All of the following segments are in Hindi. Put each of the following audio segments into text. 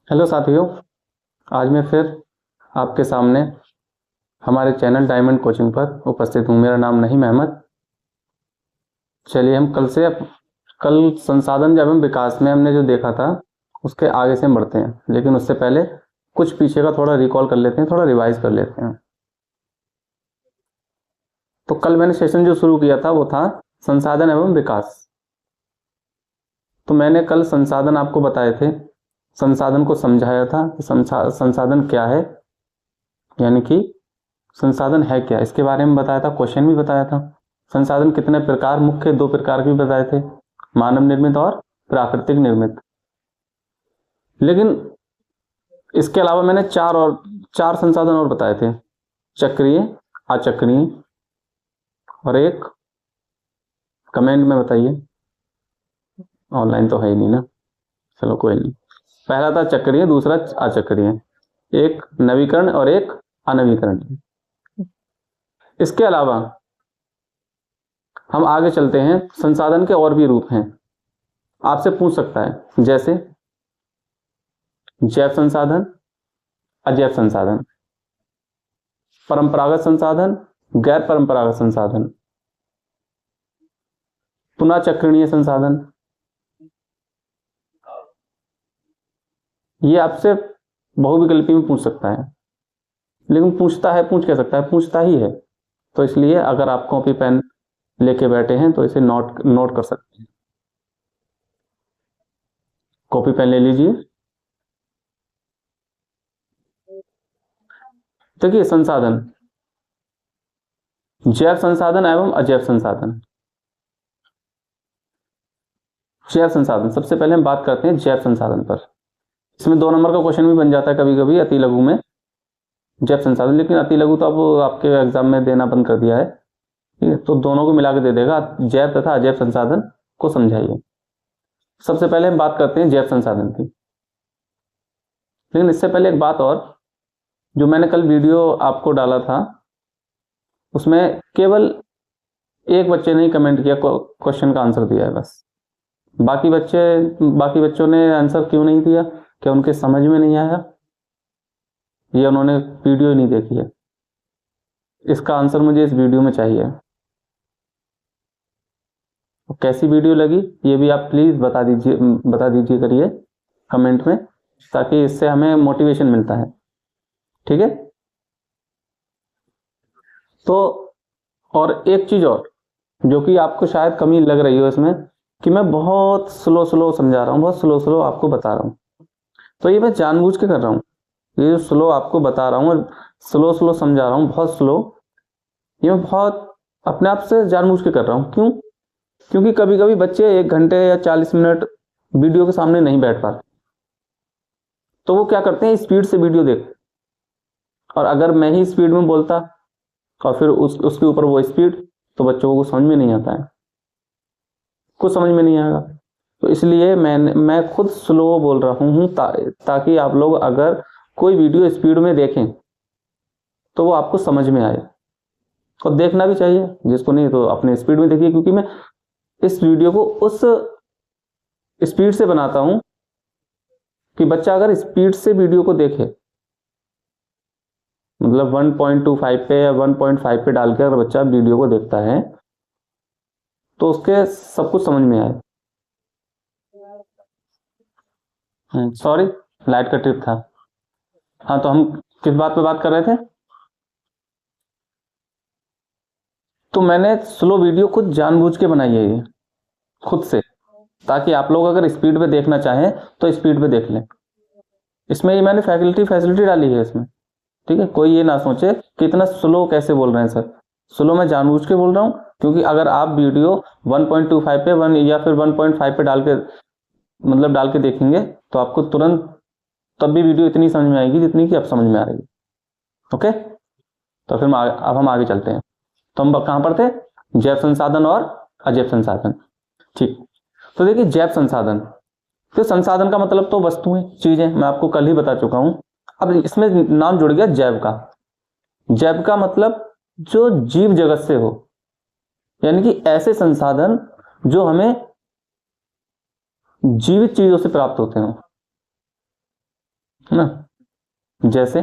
हेलो साथियों, आज मैं फिर आपके सामने हमारे चैनल डायमंड कोचिंग पर उपस्थित हूँ। मेरा नाम नहीम अहमद। चलिए हम कल संसाधन एवं विकास में हमने जो देखा था उसके आगे से हम बढ़ते हैं, लेकिन उससे पहले कुछ पीछे का थोड़ा रिकॉल कर लेते हैं, थोड़ा रिवाइज कर लेते हैं। तो कल मैंने सेशन जो शुरू किया था वो था संसाधन एवं विकास। तो मैंने कल संसाधन आपको बताए थे, संसाधन को समझाया था कि संसाधन क्या है, यानी कि संसाधन है क्या, इसके बारे में बताया था, क्वेश्चन भी बताया था। संसाधन कितने प्रकार, मुख्य 2 प्रकार के भी बताए थे, मानव निर्मित और प्राकृतिक निर्मित। लेकिन इसके अलावा मैंने 4 संसाधन और बताए थे, चक्रीय, अचक्रीय और एक कमेंट में बताइए, ऑनलाइन तो है ही नहीं ना, चलो कोई नहीं। पहला था चक्रीय, दूसरा अचक्रीय, एक नवीकरण और एक अनवीकरण। इसके अलावा हम आगे चलते हैं। संसाधन के और भी रूप हैं, आपसे पूछ सकता है, जैसे जैव संसाधन, अजैव संसाधन, परंपरागत संसाधन, गैर परंपरागत संसाधन, पुनः चक्रणीय संसाधन। ये आपसे बहुविकल्पी में पूछ सकता है, लेकिन पूछ क्या सकता है, पूछता ही है। तो इसलिए अगर आप कॉपी पेन लेके बैठे हैं तो इसे नोट कर सकते हैं। कॉपी पेन ले लीजिए। देखिए, संसाधन, जैव संसाधन एवं अजैव संसाधन। जैव संसाधन, सबसे पहले हम बात करते हैं जैव संसाधन पर। इसमें 2 नंबर का क्वेश्चन भी बन जाता है कभी कभी अति लघु में, जैव संसाधन, लेकिन अति लघु तो अब आपके एग्जाम में देना बंद कर दिया है, ठीक है। तो दोनों को मिला के दे देगा, जैव तथा अजैव संसाधन को समझाइए। सबसे पहले हम बात करते हैं जैव संसाधन की। लेकिन इससे पहले एक बात और, जो मैंने कल वीडियो आपको डाला था उसमें केवल एक बच्चे ने ही कमेंट किया, क्वेश्चन का आंसर दिया है बस। बाकी बच्चों ने आंसर क्यों नहीं दिया? क्या उनके समझ में नहीं आया, या उन्होंने वीडियो ही नहीं देखी है? इसका आंसर मुझे इस वीडियो में चाहिए। कैसी वीडियो लगी ये भी आप प्लीज बता दीजिए करिए कमेंट में, ताकि इससे हमें मोटिवेशन मिलता है, ठीक है। तो और एक चीज और जो कि आपको शायद कमी लग रही हो इसमें, कि मैं बहुत स्लो समझा रहा हूँ, बहुत स्लो आपको बता रहा हूँ। तो ये मैं जानबूझ के कर रहा हूँ, ये जो स्लो आपको बता रहा हूँ, स्लो समझा रहा हूँ, बहुत स्लो, ये मैं बहुत अपने आप से जानबूझ के कर रहा हूँ। क्यों? क्योंकि कभी कभी बच्चे 1 घंटे या 40 मिनट वीडियो के सामने नहीं बैठ पाते, तो वो क्या करते हैं, स्पीड से वीडियो देखते। और अगर मैं ही स्पीड में बोलता और फिर उसके ऊपर वो स्पीड, तो बच्चों को समझ में नहीं आता है, कुछ समझ में नहीं आएगा। तो इसलिए मैं खुद स्लो बोल रहा हूँ ताकि आप लोग अगर कोई वीडियो स्पीड में देखें तो वो आपको समझ में आए, और देखना भी चाहिए, जिसको नहीं तो अपने स्पीड में देखिए। क्योंकि मैं इस वीडियो को उस स्पीड से बनाता हूं कि बच्चा अगर स्पीड से वीडियो को देखे, मतलब 1.25 पे या 1.5 पे डालकर अगर बच्चा वीडियो को देखता है तो उसके सब कुछ समझ में आए। सॉरी, लाइट का ट्रिप था। हाँ, तो हम किस बात पे बात कर रहे थे? तो मैंने स्लो वीडियो खुद जानबूझ के बनाई है, ये खुद से, ताकि आप लोग अगर स्पीड पे देखना चाहें तो स्पीड पे देख लें। इसमें ये मैंने फैसिलिटी डाली है इसमें, ठीक है। कोई ये ना सोचे कि इतना स्लो कैसे बोल रहे हैं सर। स्लो मैं जानबूझ के बोल रहा हूँ, क्योंकि अगर आप वीडियो 1.25 पे 1 या फिर 1.5 पे डाल के देखेंगे तो आपको तुरंत तब भी वीडियो इतनी समझ में आएगी जितनी कि अब समझ में आ रही है, ओके। तो फिर अब हम आगे चलते हैं। तो हम कहां पर थे? जैव संसाधन और अजैव संसाधन, ठीक। तो देखिए, जैव संसाधन, तो संसाधन का मतलब तो वस्तुएं, चीजें, मैं आपको कल ही बता चुका हूं। अब इसमें नाम जुड़ गया जैव का। जैव का मतलब जो जीव जगत से हो, यानी कि ऐसे संसाधन जो हमें जीवित चीजों से प्राप्त होते हो, है ना। जैसे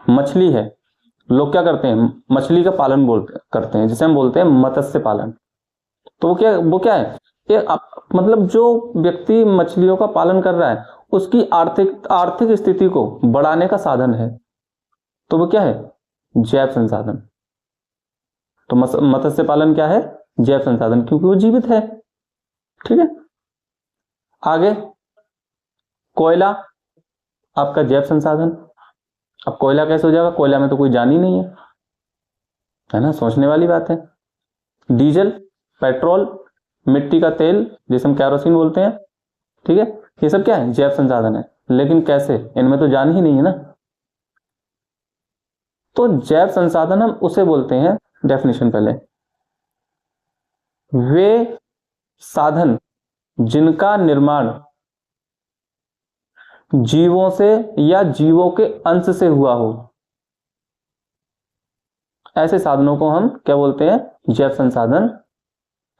मछली है, लोग क्या करते हैं, मछली का पालन करते हैं, जिसे हम बोलते हैं मत्स्य पालन। तो वो क्या है, मतलब जो व्यक्ति मछलियों का पालन कर रहा है उसकी आर्थिक स्थिति को बढ़ाने का साधन है। तो वो क्या है, जैव संसाधन। तो मत्स्य पालन क्या है, जैव संसाधन, क्योंकि वो जीवित है। ठीक है, आगे कोयला आपका जैव संसाधन। अब कोयला कैसे हो जाएगा, कोयला में तो कोई जान ही नहीं है ना, सोचने वाली बात है। डीजल, पेट्रोल, मिट्टी का तेल जिसे हम कैरोसिन बोलते हैं, ठीक है, ये सब क्या है, जैव संसाधन है। लेकिन कैसे, इनमें तो जान ही नहीं है ना। तो जैव संसाधन हम उसे बोलते हैं, डेफिनेशन पहले, वे साधन जिनका निर्माण जीवों से या जीवों के अंश से हुआ हो, ऐसे साधनों को हम क्या बोलते हैं, जैव संसाधन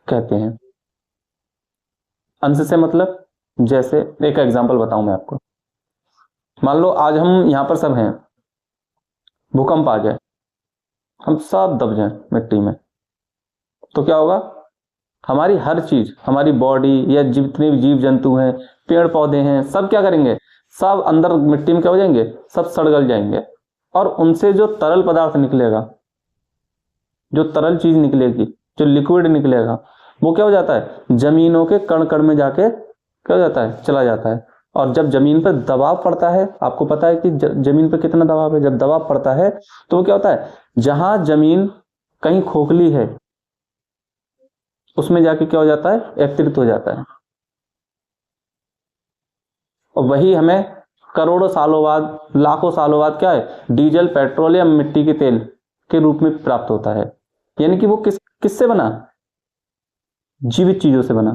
कहते हैं। अंश से मतलब, जैसे एक एग्जांपल बताऊं मैं आपको। मान लो आज हम यहां पर सब हैं, भूकंप आ जाए, हम सब दब जाएं मिट्टी में, तो क्या होगा, हमारी हर चीज, हमारी बॉडी या जितने भी जीव जंतु हैं, पेड़ पौधे हैं, सब क्या करेंगे, सब अंदर मिट्टी में क्या हो जाएंगे, सब सड़ गल जाएंगे। और उनसे जो तरल पदार्थ निकलेगा, जो तरल चीज निकलेगी, जो लिक्विड निकलेगा, वो क्या हो जाता है, जमीनों के कण कण में जाके क्या हो जाता है, चला जाता है। और जब जमीन पर दबाव पड़ता है, आपको पता है कि जमीन पर कितना दबाव है, जब दबाव पड़ता है तो वो क्या होता है, जहां जमीन कहीं खोखली है उसमें जाके क्या हो जाता है, एकत्रित हो जाता है। और वही हमें करोड़ों सालों बाद, लाखों सालों बाद क्या है, डीजल, पेट्रोल या मिट्टी के तेल के रूप में प्राप्त होता है। यानी कि वो किससे बना, जीवित चीजों से बना।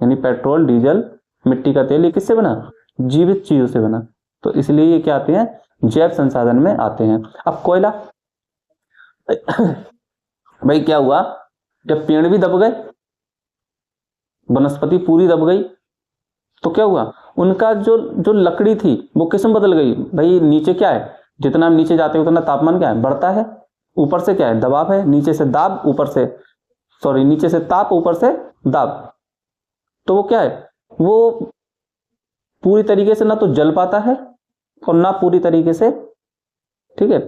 यानी पेट्रोल, डीजल, मिट्टी का तेल, ये किससे बना, जीवित चीजों से बना। तो इसलिए ये क्या आते हैं, जैव संसाधन में आते हैं। अब कोयला भाई क्या हुआ, जब पेड़ भी दब गए, वनस्पति पूरी दब गई, तो क्या हुआ, उनका जो जो लकड़ी थी वो किस में बदल गई। भाई नीचे क्या है, जितना हम नीचे जाते हैं उतना तापमान क्या है, बढ़ता है। ऊपर से क्या है, दबाव है, नीचे से दाब, ऊपर से नीचे से ताप, ऊपर से दाब। तो वो क्या है, वो पूरी तरीके से ना तो जल पाता है और ना पूरी तरीके से, ठीक है,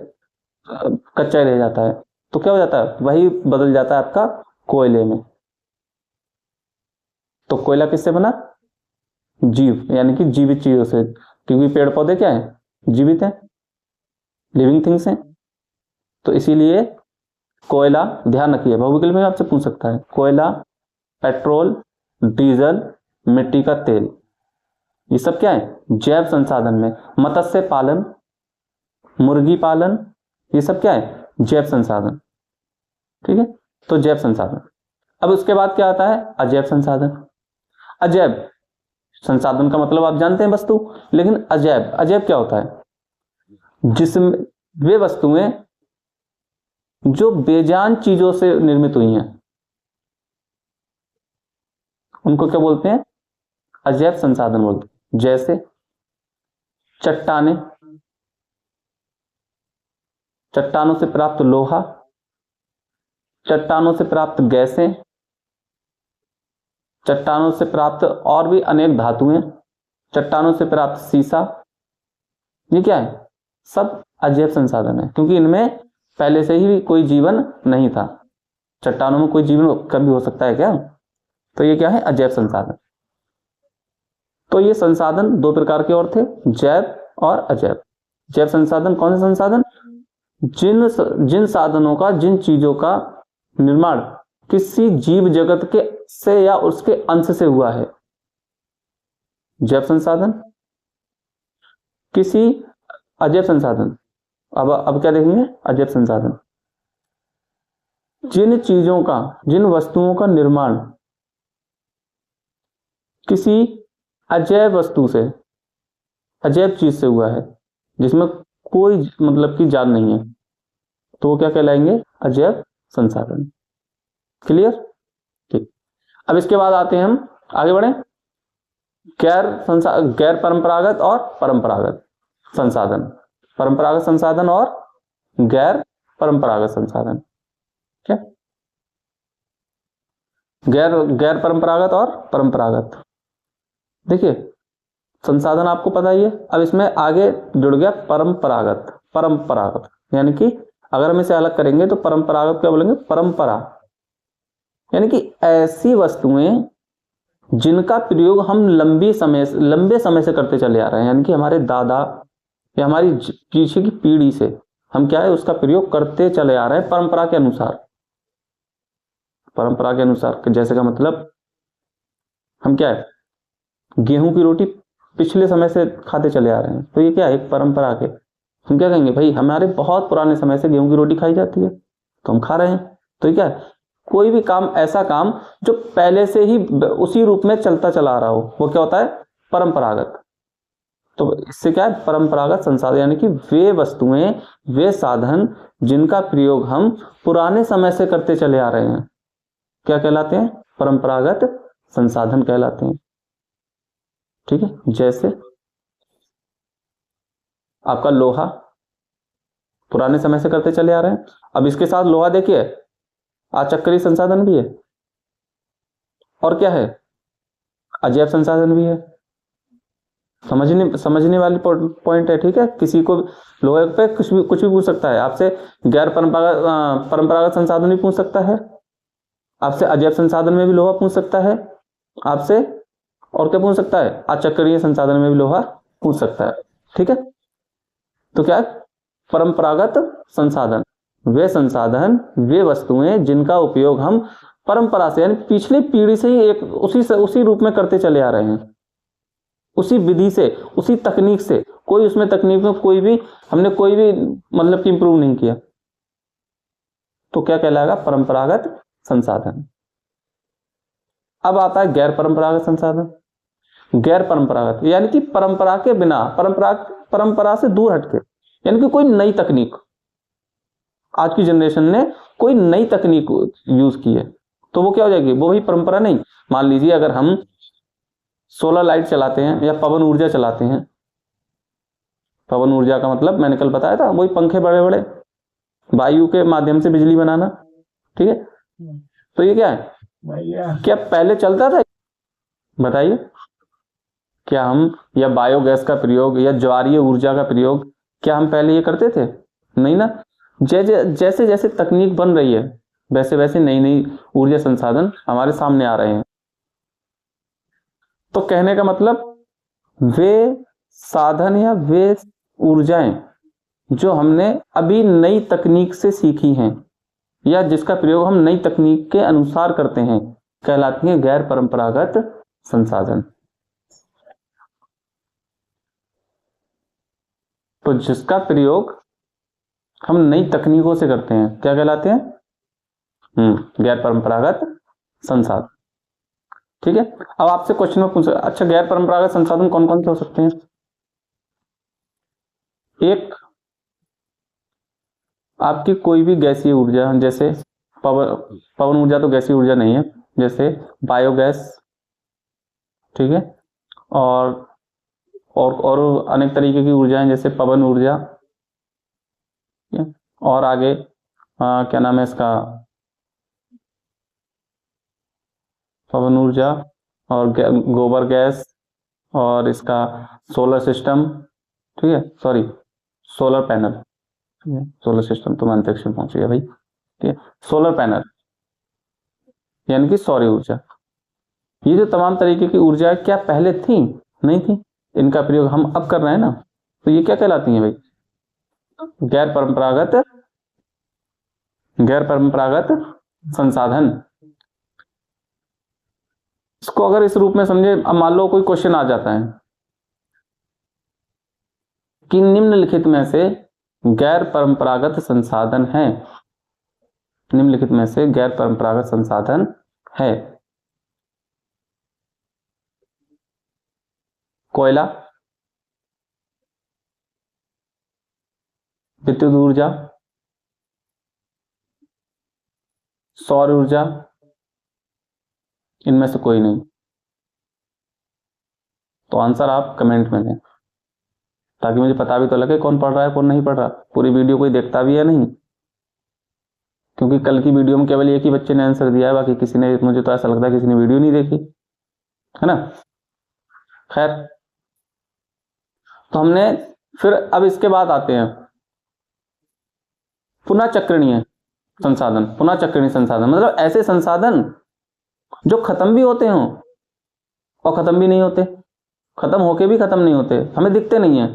कच्चा ही रह जाता है। तो क्या हो जाता है, वही बदल जाता है आपका कोयले में। तो कोयला किससे बना, जीव, यानी कि जीवित चीजों से, क्योंकि पेड़ पौधे क्या है, जीवित है, लिविंग थिंग्स हैं। तो इसीलिए कोयला, ध्यान रखिए, बहुविकल्प में आपसे पूछ सकता है, कोयला, पेट्रोल, डीजल, मिट्टी का तेल, ये सब क्या है, जैव संसाधन में। मत्स्य पालन, मुर्गी पालन, ये सब क्या है, जैव संसाधन। ठीक है, तो जैव संसाधन। अब उसके बाद क्या आता है, अजैव संसाधन। अजैव संसाधन का मतलब आप जानते हैं, वस्तु। लेकिन अजैव क्या होता है, जिसमें वे वस्तुएं जो बेजान चीजों से निर्मित हुई हैं, उनको क्या बोलते हैं, अजैव संसाधन बोलते हैं। जैसे चट्टानें, चट्टानों से प्राप्त लोहा, चट्टानों से प्राप्त गैसें, चट्टानों से प्राप्त और भी अनेक धातुएं, चट्टानों से प्राप्त सीसा, ये क्या है, सब अजैव संसाधन है, क्योंकि इनमें पहले से ही कोई जीवन नहीं था। चट्टानों में कोई जीवन कभी हो सकता है क्या, तो ये क्या है, अजैव संसाधन। तो ये संसाधन दो प्रकार के और थे, जैव और अजैव। जैव संसाधन कौन से संसाधन, जिन साधनों का, जिन चीजों का निर्माण किसी जीव जगत के से या उसके अंश से हुआ है। जैव संसाधन, किसी अजैव संसाधन। अब क्या देखेंगे, अजैव संसाधन, जिन चीजों का, जिन वस्तुओं का निर्माण किसी अजैव वस्तु से, अजैव चीज से हुआ है, जिसमें कोई मतलब की जान नहीं है, तो वो क्या कहलाएंगे, अजैव संसाधन। क्लियर? ठीक। अब इसके बाद आते हैं हम आगे बढ़े, गैर परंपरागत और परंपरागत संसाधन, परंपरागत संसाधन और गैर परंपरागत संसाधन। क्या? गैर परंपरागत और परंपरागत। देखिए संसाधन आपको पता ही है, अब इसमें आगे जुड़ गया परंपरागत। परंपरागत यानी कि अगर हम इसे अलग करेंगे तो परंपरागत क्या बोलेंगे? परंपरा, यानी कि ऐसी वस्तुएं जिनका प्रयोग हम लंबे समय से करते चले आ रहे हैं, यानी कि हमारे दादा या हमारी पीछे की पीढ़ी से हम क्या है उसका प्रयोग करते चले आ रहे हैं परंपरा के अनुसार। परंपरा के अनुसार जैसे का मतलब हम क्या है गेहूं की रोटी पिछले समय से खाते चले आ रहे हैं, तो ये क्या है एक परंपरा के, हम क्या कहेंगे भाई हमारे बहुत पुराने समय से गेहूं की रोटी खाई जाती है तो हम खा रहे हैं। तो ये क्या है कोई भी काम, ऐसा काम जो पहले से ही उसी रूप में चलता चला आ रहा हो, वो क्या होता है? परंपरागत। तो इससे क्या है परंपरागत संसाधन, यानी कि वे वस्तुएं, वे साधन जिनका प्रयोग हम पुराने समय से करते चले आ रहे हैं, क्या कहलाते हैं? परंपरागत संसाधन कहलाते हैं। ठीक है, जैसे आपका लोहा पुराने समय से करते चले आ रहे हैं, अब इसके साथ लोहा देखिए अचक्रीय संसाधन भी है और क्या है अजैव संसाधन भी है। समझने वाली पॉइंट है। ठीक है, किसी को लोहे पे कुछ भी पूछ सकता है आपसे, गैर परंपरागत संसाधन भी पूछ सकता है आपसे, अजैव संसाधन में भी लोहा पूछ सकता है आपसे, और क्या पूछ सकता है? अचक्रीय संसाधन में भी लोहा पूछ सकता है। ठीक है, तो क्या है परंपरागत संसाधन? वे संसाधन, वे वस्तुएं जिनका उपयोग हम परंपरा से यानी पिछली पीढ़ी से ही एक उसी रूप में करते चले आ रहे हैं, उसी विधि से, उसी तकनीक से, कोई उसमें तकनीक में हमने कोई भी मतलब कि इंप्रूव नहीं किया, तो क्या कहलाएगा? परंपरागत संसाधन। अब आता है गैर परंपरागत संसाधन। गैर परंपरागत यानी कि परंपरा के बिना, परंपरा से दूर हटके, यानी कि कोई नई तकनीक, आज की जनरेशन ने कोई नई तकनीक यूज की है तो वो क्या हो जाएगी? वो भी परंपरा नहीं। मान लीजिए अगर हम सोलर लाइट चलाते हैं या पवन ऊर्जा चलाते हैं, पवन ऊर्जा का मतलब मैंने कल बताया था वही पंखे बड़े बड़े वायु के माध्यम से बिजली बनाना। ठीक है, तो ये क्या है? क्या पहले चलता था? बताइए, क्या हम या बायोगैस का प्रयोग या ज्वारीय ऊर्जा का प्रयोग क्या हम पहले ये करते थे? नहीं ना। जैसे जैसे तकनीक बन रही है वैसे वैसे नई नई ऊर्जा संसाधन हमारे सामने आ रहे हैं। तो कहने का मतलब वे साधन या वे ऊर्जाएं जो हमने अभी नई तकनीक से सीखी हैं या जिसका प्रयोग हम नई तकनीक के अनुसार करते हैं कहलाती हैं गैर परंपरागत संसाधन। तो जिसका प्रयोग हम नई तकनीकों से करते हैं क्या कहलाते हैं? गैर परंपरागत संसाधन। ठीक है, अब आपसे क्वेश्चन में पूछ, अच्छा गैर परंपरागत संसाधन कौन कौन से हो सकते हैं? एक, आपकी कोई भी गैसीय ऊर्जा, जैसे पवन ऊर्जा तो गैसीय ऊर्जा नहीं है, जैसे बायोगैस। ठीक है, और अनेक तरीके की ऊर्जाएं जैसे पवन ऊर्जा, और आगे क्या नाम है इसका, पवन ऊर्जा और गोबर गैस और इसका सोलर सिस्टम। ठीक है, सॉरी सोलर पैनल। ठीक है, सोलर सिस्टम तो अंतरिक्ष में पहुंच गया भाई। ठीक है, सोलर पैनल यानी कि सौर ऊर्जा। ये जो तमाम तरीके की ऊर्जा क्या पहले थी? नहीं थी, इनका प्रयोग हम अब कर रहे हैं ना, तो ये क्या कहलाती हैं भाई? गैर परंपरागत, गैर परंपरागत संसाधन। इसको अगर इस रूप में समझे, अब मान लो कोई क्वेश्चन आ जाता है कि निम्नलिखित में से गैर परंपरागत संसाधन है, निम्नलिखित में से गैर परंपरागत संसाधन है कोयला, विद्युत ऊर्जा, सौर ऊर्जा, इनमें से कोई नहीं। तो आंसर आप कमेंट में दें, ताकि मुझे पता भी तो लगे कौन पढ़ रहा है कौन नहीं पढ़ रहा। पूरी वीडियो कोई देखता भी है नहीं, क्योंकि कल की वीडियो में केवल एक ही बच्चे ने आंसर दिया है, बाकी किसी ने, मुझे तो ऐसा लगता है किसी ने वीडियो नहीं देखी है ना। खैर, तो हमने फिर अब इसके बाद आते हैं पुनः चक्रणीय संसाधन। पुनः चक्रणीय संसाधन मतलब ऐसे संसाधन जो खत्म भी होते हों और खत्म भी नहीं होते, खत्म होके भी खत्म नहीं होते, हमें दिखते नहीं है,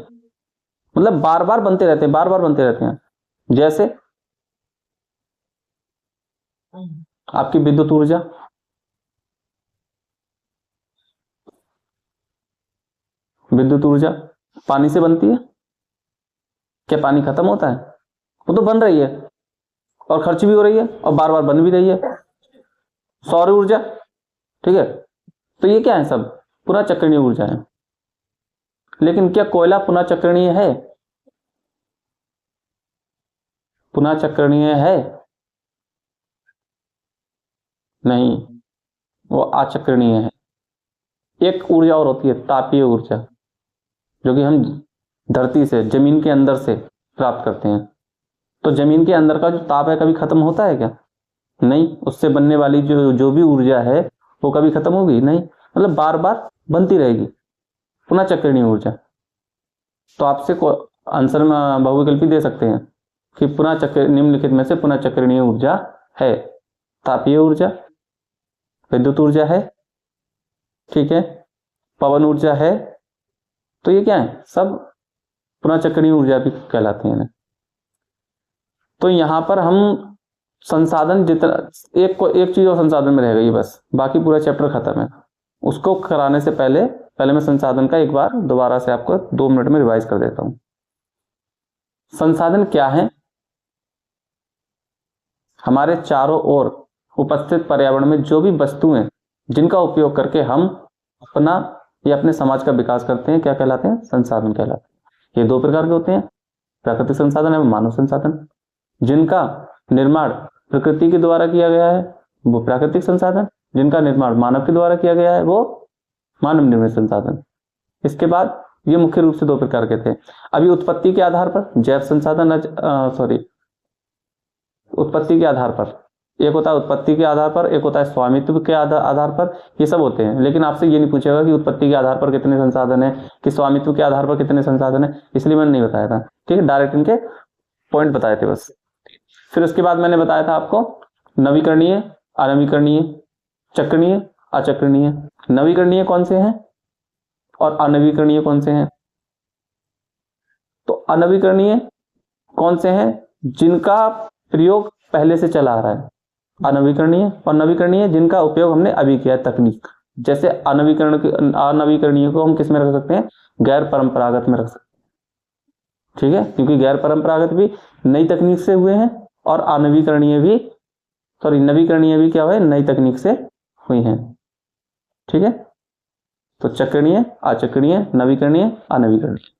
मतलब बार बार बनते रहते हैं, बार बार बनते रहते हैं। जैसे आपकी विद्युत ऊर्जा, विद्युत ऊर्जा पानी से बनती है। क्या पानी खत्म होता है? वो तो बन रही है और खर्च भी हो रही है और बार बार बन भी रही है। सौर ऊर्जा, ठीक है, तो ये क्या है? सब पुनः चक्रणीय ऊर्जा है। लेकिन क्या कोयला पुनः चक्रणीय है? पुनः चक्रणीय है? नहीं, वो अचक्रणीय है। एक ऊर्जा और होती है तापीय ऊर्जा, जो कि हम धरती से, जमीन के अंदर से प्राप्त करते हैं। तो जमीन के अंदर का जो ताप है कभी खत्म होता है क्या? नहीं। उससे बनने वाली जो भी ऊर्जा है वो कभी खत्म होगी? नहीं। मतलब बार बार बनती रहेगी, पुनः चक्रणीय ऊर्जा। तो आपसे आंसर में बहुविकल्पी दे सकते हैं कि पुनः चक्र निम्नलिखित में से पुनः चक्रणीय ऊर्जा है तापीय ऊर्जा, विद्युत ऊर्जा है, ठीक है, पवन ऊर्जा है। तो ये क्या है? सब पुनः चक्रणीय ऊर्जा भी कहलाते हैं। तो यहां पर हम संसाधन जितना एक चीज और संसाधन में रह गई बस, बाकी पूरा चैप्टर खत्म है। उसको कराने से पहले मैं संसाधन का एक बार दोबारा से आपको 2 मिनट में रिवाइज कर देता हूं। संसाधन क्या है? हमारे चारों ओर उपस्थित पर्यावरण में जो भी वस्तुएं जिनका उपयोग करके हम अपना या अपने समाज का विकास करते हैं, क्या कहलाते हैं? संसाधन कहलाते हैं। ये 2 प्रकार के होते हैं, प्राकृतिक संसाधन एवं मानव संसाधन। जिनका निर्माण प्रकृति के द्वारा किया गया है वो प्राकृतिक संसाधन, जिनका निर्माण मानव के द्वारा किया गया है वो मानव निर्मित संसाधन। इसके बाद ये मुख्य रूप से 2 प्रकार के थे। अभी उत्पत्ति के आधार पर जैव संसाधन, उत्पत्ति के आधार पर एक होता है, उत्पत्ति के आधार पर एक होता है स्वामित्व के आधार पर, ये सब होते हैं। लेकिन आपसे ये नहीं पूछेगा कि उत्पत्ति के आधार पर कितने संसाधन है, कि स्वामित्व के आधार पर कितने संसाधन है, इसलिए मैंने नहीं बताया था, ठीक है। डायरेक्ट इनके पॉइंट बताए थे बस। फिर उसके बाद मैंने बताया था आपको नवीकरणीय, अनवीकरणीय, चक्रणीय, अचक्रणीय। नवीकरणीय कौन से हैं और अनवीकरणीय कौन से हैं? तो अनवीकरणीय कौन से हैं? जिनका प्रयोग पहले से चला आ रहा है, अनवीकरणीय। और नवीकरणीय जिनका उपयोग हमने अभी किया है, तकनीक। जैसे अनवीकरणीय को हम किस में रख सकते हैं? गैर परंपरागत में रख सकते हैं, ठीक है, क्योंकि गैर परंपरागत भी नई तकनीक से हुए हैं और अनवीकरणीय भी, नवीकरणीय भी क्या हुए? नई तकनीक से हुई हैं, ठीक है। तो चक्रणीय, अचक्रणीय, नवीकरणीय, अनवीकरणीय।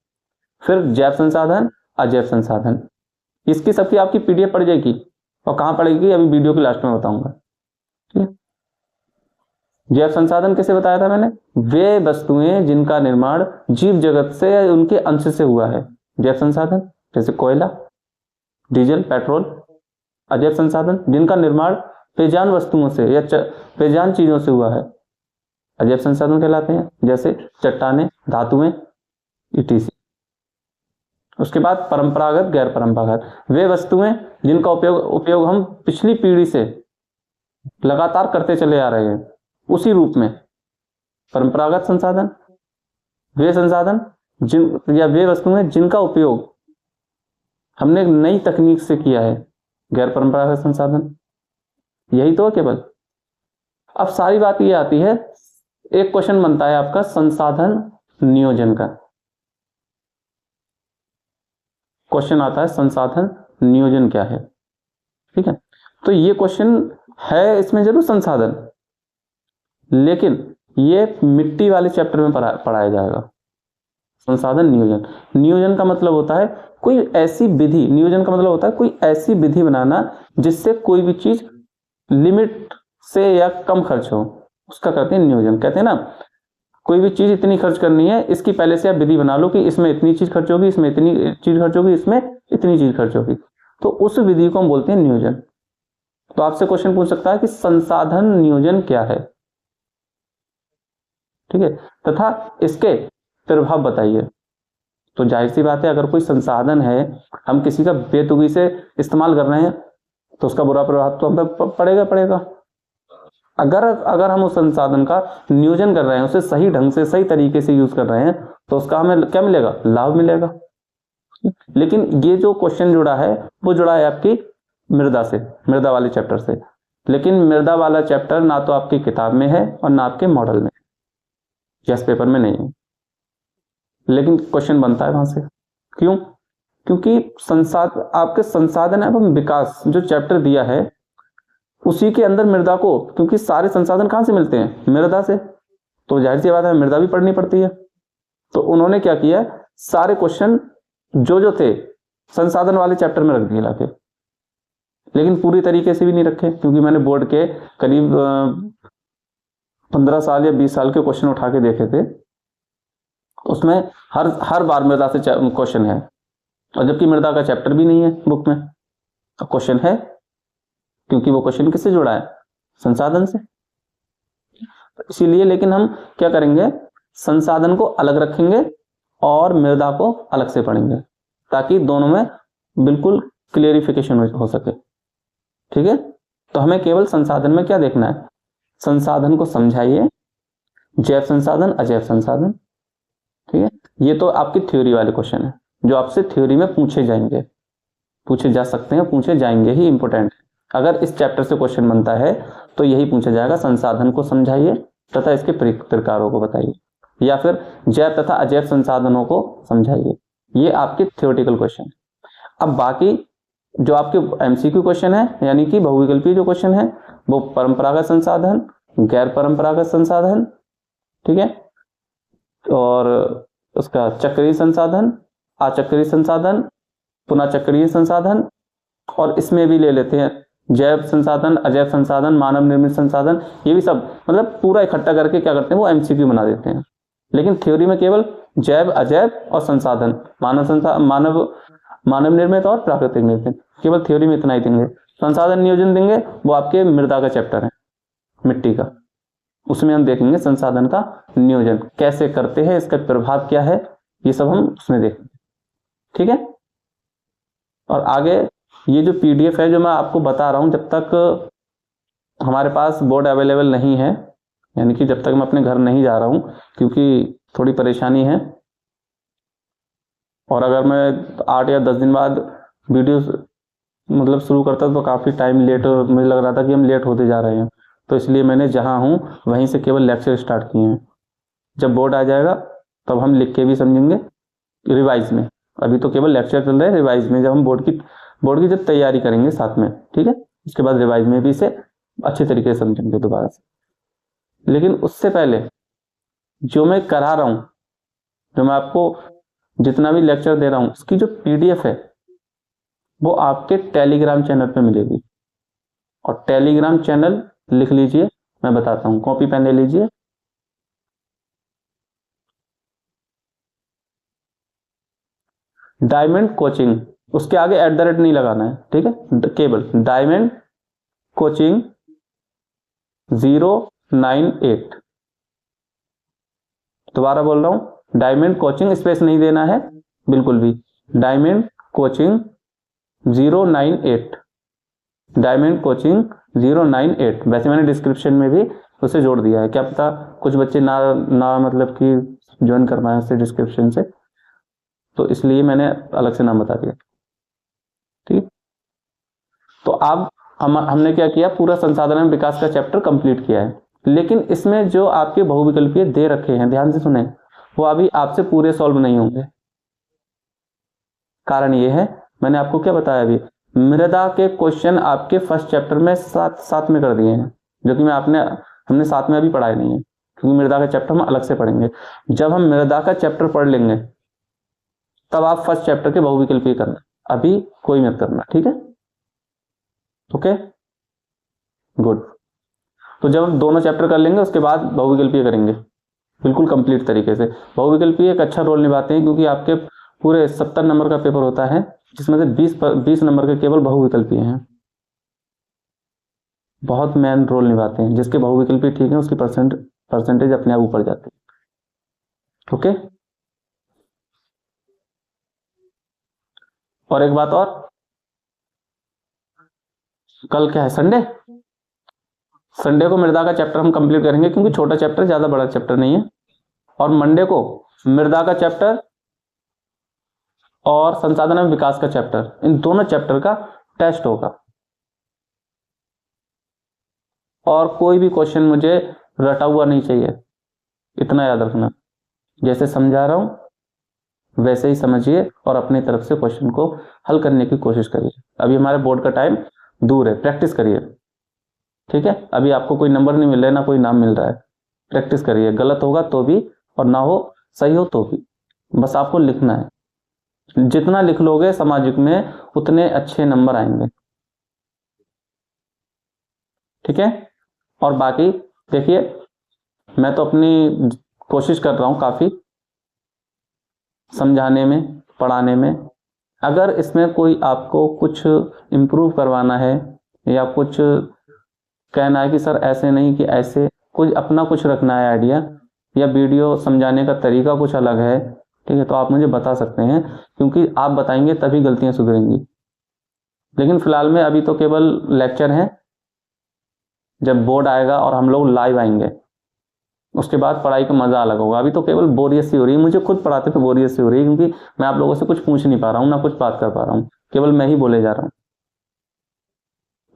फिर जैव संसाधन, अजैव संसाधन। इसकी सबकी आपकी पीडीएफ पड़ जाएगी, और कहां पड़ेगी अभी वीडियो के लास्ट में बताऊंगा, ठीक है। जैव संसाधन कैसे बताया था मैंने? वे वस्तुएं जिनका निर्माण जीव जगत से या उनके अंश से हुआ है, जैव संसाधन। जैसे कोयला, डीजल, पेट्रोल। अजैव संसाधन जिनका निर्माण बेजान वस्तुओं से या बेजान चीजों से हुआ है, अजैव संसाधन कहलाते हैं। जैसे चट्टानें, धातुएं, ईटीसी। उसके बाद परंपरागत, गैर परंपरागत, वे वस्तुएं जिनका उपयोग हम पिछली पीढ़ी से लगातार करते चले आ रहे हैं उसी रूप में। परंपरागत संसाधन वे संसाधन वे वस्तुएं जिनका उपयोग हमने नई तकनीक से किया है, गैर परंपरागत संसाधन। यही तो है केवल। अब सारी बात ये आती है, एक क्वेश्चन बनता है आपका संसाधन नियोजन का। क्वेश्चन आता है संसाधन नियोजन क्या है, ठीक है। तो ये क्वेश्चन है इसमें जरूर संसाधन, लेकिन ये मिट्टी वाले चैप्टर में पढ़ाया जाएगा। संसाधन नियोजन, नियोजन का मतलब होता है कोई ऐसी विधि, नियोजन का मतलब होता है कोई ऐसी विधि बनाना जिससे कोई भी चीज लिमिट से या कम खर्च हो, उसका करते हैं नियोजन। कहते हैं ना, कोई भी चीज इतनी खर्च करनी है, इसकी पहले से आप विधि बना लो कि इसमें इतनी चीज खर्च होगी, इसमें इतनी चीज खर्च होगी, इसमें इतनी चीज खर्च होगी, तो उस विधि को हम बोलते हैं नियोजन। तो आपसे क्वेश्चन पूछ सकता है कि संसाधन नियोजन क्या है, ठीक है, तथा इसके प्रभाव बताइए। तो जाहिर सी बात है, अगर कोई संसाधन है, हम किसी का बेतुकी से इस्तेमाल कर रहे हैं, तो उसका बुरा प्रभाव तो हम पे पड़ेगा पड़ेगा। अगर हम उस संसाधन का नियोजन कर रहे हैं, उसे सही ढंग से सही तरीके से यूज कर रहे हैं, तो उसका हमें क्या मिलेगा, लाभ मिलेगा। लेकिन ये जो क्वेश्चन जुड़ा है वो जुड़ा है आपकी मृदा से, मृदा वाले चैप्टर से। लेकिन मृदा वाला चैप्टर ना तो आपकी किताब में है और ना आपके मॉडल में, यस पेपर में नहीं है, लेकिन क्वेश्चन बनता है वहां से। क्यों? क्योंकि आपके संसाधन एवं विकास जो चैप्टर दिया है, उसी के अंदर मृदा को, क्योंकि सारे संसाधन कहां से मिलते हैं, मृदा से, तो जाहिर सी बात है मृदा भी पढ़नी पड़ती है। तो उन्होंने क्या किया, सारे क्वेश्चन जो थे संसाधन वाले चैप्टर में रख दिए लाके, लेकिन पूरी तरीके से भी नहीं रखे, क्योंकि मैंने बोर्ड के करीब 15 साल या 20 साल के क्वेश्चन उठा के देखे थे, उसमें हर बार मृदा से क्वेश्चन है, और जबकि मृदा का चैप्टर भी नहीं है बुक में, तो क्वेश्चन है, क्योंकि वो क्वेश्चन किससे जुड़ा है, संसाधन से। तो इसीलिए, लेकिन हम क्या करेंगे, संसाधन को अलग रखेंगे और मृदा को अलग से पढ़ेंगे, ताकि दोनों में बिल्कुल क्लियरिफिकेशन हो सके, ठीक है। तो हमें केवल संसाधन में क्या देखना है, संसाधन को समझाइए, जैव संसाधन, अजैव संसाधन, ठीक है। ये तो आपकी थ्योरी वाले क्वेश्चन है, जो आपसे थ्योरी में पूछे जाएंगे, पूछे जा सकते हैं, पूछे जाएंगे ही, इंपॉर्टेंट है। अगर इस चैप्टर से क्वेश्चन बनता है तो यही पूछा जाएगा, संसाधन को समझाइए तथा इसके प्रकारों को बताइए, या फिर जैव तथा अजैव संसाधनों को समझाइए। ये आपके थ्योरेटिकल क्वेश्चन है। अब बाकी जो आपके एमसीक्यू क्वेश्चन है, यानी कि बहुविकल्पीय जो क्वेश्चन है, वो परंपरागत संसाधन, गैर परंपरागत संसाधन, ठीक है, और उसका चक्रीय संसाधन, अचक्रीय संसाधन, पुनः चक्रीय संसाधन, और इसमें भी ले लेते हैं जैव संसाधन, अजैव संसाधन, मानव निर्मित संसाधन, ये भी सब मतलब पूरा इकट्ठा करके क्या करते हैं, वो एमसीक्यू बना देते हैं। लेकिन थ्योरी में केवल जैव, अजैव और संसाधन, मानव निर्मित और प्राकृतिक निर्मित, केवल थ्योरी में इतना ही देंगे। संसाधन नियोजन देंगे, वो आपके मृदा का चैप्टर है, मिट्टी का, उसमें हम देखेंगे संसाधन का नियोजन कैसे करते हैं, इसका प्रभाव क्या है, ये सब हम उसमें देखेंगे, ठीक है। और आगे ये जो पीडीएफ है जो मैं आपको बता रहा हूं, जब तक हमारे पास बोर्ड अवेलेबल नहीं है, यानी कि जब तक मैं अपने घर नहीं जा रहा हूं, क्योंकि थोड़ी परेशानी है, और अगर मैं 8 या 10 दिन बाद वीडियो मतलब शुरू करता तो काफ़ी टाइम लेट, मुझे लग रहा था कि हम लेट होते जा रहे हैं, तो इसलिए मैंने जहां हूं वहीं से केवल लेक्चर स्टार्ट किए हैं। जब बोर्ड आ जाएगा तब हम लिख के भी समझेंगे रिवाइज में, अभी तो केवल लेक्चर चल रहे हैं, रिवाइज में जब हम बोर्ड की जब तैयारी करेंगे साथ में, ठीक है, उसके बाद रिवाइज में भी इसे अच्छे तरीके से समझेंगे दोबारा से। लेकिन उससे पहले जो मैं करा रहा हूं, जो मैं आपको जितना भी लेक्चर दे रहा हूं, उसकी जो पीडीएफ है वो आपके टेलीग्राम चैनल पे मिलेगी। और टेलीग्राम चैनल लिख लीजिए, मैं बताता हूं, कॉपी पेन ले लीजिए, डायमंड कोचिंग, उसके आगे @ नहीं लगाना है, ठीक है, केवल डायमंड कोचिंग 098, दोबारा बोल रहा हूं, डायमंड कोचिंग, स्पेस नहीं देना है बिल्कुल भी, डायमंड कोचिंग 098, डायमंड कोचिंग 098। वैसे मैंने डिस्क्रिप्शन में भी उसे जोड़ दिया है, क्या पता कुछ बच्चे ना मतलब कि ज्वाइन कर पाए उससे डिस्क्रिप्शन से, तो इसलिए मैंने अलग से नाम बता दिया, ठीक। तो अब हमने क्या किया, पूरा संसाधन एवं विकास का चैप्टर कंप्लीट किया है, लेकिन इसमें जो आपके बहुविकल्पीय दे रखे हैं, ध्यान से सुने, वो अभी आपसे पूरे सॉल्व नहीं होंगे। कारण ये है, मैंने आपको क्या बताया अभी, मृदा के क्वेश्चन आपके फर्स्ट चैप्टर में साथ में कर दिए हैं, जो कि हमने साथ में अभी पढ़ाए नहीं है, क्योंकि मृदा का चैप्टर हम अलग से पढ़ेंगे। जब हम मृदा का चैप्टर पढ़ लेंगे तब आप फर्स्ट चैप्टर के बहुविकल्पीय करना, अभी कोई मत करना, ठीक है, ओके, गुड। तो जब हम दोनों चैप्टर कर लेंगे उसके बाद बहुविकल्पीय करेंगे बिल्कुल कंप्लीट तरीके से। बहुविकल्पीय एक अच्छा रोल निभाते हैं क्योंकि आपके पूरे 70 नंबर का पेपर होता है जिसमें से 20 नंबर के केवल बहुविकल्पीय हैं। बहुत मेन रोल निभाते हैं। जिसके बहुविकल्पीय ठीक है उसकी परसेंटेज अपने आप ऊपर जाती है। ओके, और एक बात और, कल क्या है, संडे को मृदा का चैप्टर हम कंप्लीट करेंगे क्योंकि छोटा चैप्टर, ज्यादा बड़ा चैप्टर नहीं है। और मंडे को मृदा का चैप्टर और संसाधन एवं विकास का चैप्टर, इन दोनों चैप्टर का टेस्ट होगा। और कोई भी क्वेश्चन मुझे रटा हुआ नहीं चाहिए, इतना याद रखना। जैसे समझा रहा हूं वैसे ही समझिए और अपनी तरफ से क्वेश्चन को हल करने की कोशिश करिए। अभी हमारे बोर्ड का टाइम दूर है, प्रैक्टिस करिए। ठीक है, अभी आपको कोई नंबर नहीं मिल रहा है ना कोई नाम मिल रहा है, प्रैक्टिस करिए। गलत होगा तो भी और ना हो, सही हो तो भी, बस आपको लिखना है। जितना लिख लोगे सामाजिक में उतने अच्छे नंबर आएंगे। ठीक है, और बाकी देखिए मैं तो अपनी कोशिश कर रहा हूं काफी समझाने में, पढ़ाने में। अगर इसमें कोई आपको कुछ इम्प्रूव करवाना है या कुछ कहना है कि सर ऐसे नहीं कि ऐसे, कुछ अपना कुछ रखना है आइडिया, या वीडियो समझाने का तरीका कुछ अलग है, ठीक है, तो आप मुझे बता सकते हैं क्योंकि आप बताएंगे तभी गलतियां सुधरेंगी। लेकिन फिलहाल में अभी तो केवल लेक्चर हैं। जब बोर्ड आएगा और हम लोग लाइव आएंगे उसके बाद पढ़ाई का मजा अलग होगा। अभी तो केवल बोरियत सी हो रही है, मुझे खुद पढ़ाते पे बोरियत सी हो रही है क्योंकि मैं आप लोगों से कुछ पूछ नहीं पा रहा हूँ ना कुछ बात कर पा रहा हूँ, केवल मैं ही बोले जा रहा हूँ।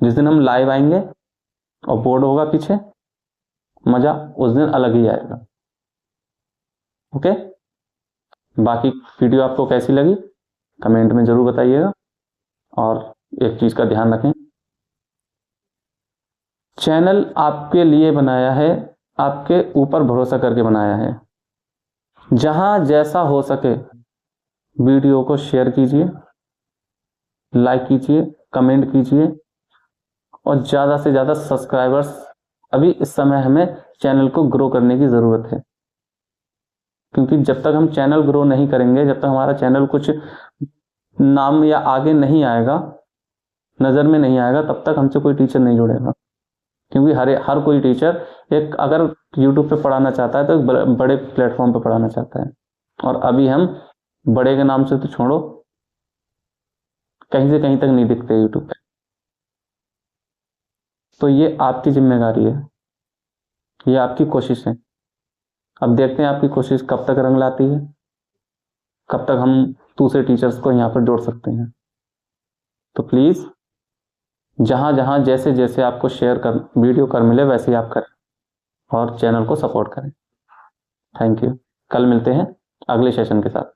जिस दिन हम लाइव आएंगे और बोर्ड होगा पीछे, मजा उस दिन अलग ही आएगा। ओके, बाकी वीडियो आपको कैसी लगी कमेंट में जरूर बताइएगा। और एक चीज का ध्यान रखें, चैनल आपके लिए बनाया है, आपके ऊपर भरोसा करके बनाया है। जहां जैसा हो सके वीडियो को शेयर कीजिए, लाइक कीजिए, कमेंट कीजिए और ज्यादा से ज्यादा सब्सक्राइबर्स, अभी इस समय हमें चैनल को ग्रो करने की जरूरत है। क्योंकि जब तक हम चैनल ग्रो नहीं करेंगे, जब तक हमारा चैनल कुछ नाम या आगे नहीं आएगा, नजर में नहीं आएगा, तब तक हमसे कोई टीचर नहीं जुड़ेगा। क्योंकि हर कोई टीचर एक अगर यूट्यूब पे पढ़ाना चाहता है तो एक बड़े प्लेटफॉर्म पे पढ़ाना चाहता है। और अभी हम बड़े के नाम से तो छोड़ो, कहीं से कहीं तक नहीं दिखते यूट्यूब पे। तो ये आपकी जिम्मेदारी है, ये आपकी कोशिश है। अब देखते हैं आपकी कोशिश कब तक रंग लाती है, कब तक हम दूसरे टीचर्स को यहाँ पर जोड़ सकते हैं। तो प्लीज जहां जहां जैसे जैसे आपको शेयर कर वीडियो कर मिले वैसे ही आप करें और चैनल को सपोर्ट करें। Thank you. कल मिलते हैं अगले सेशन के साथ।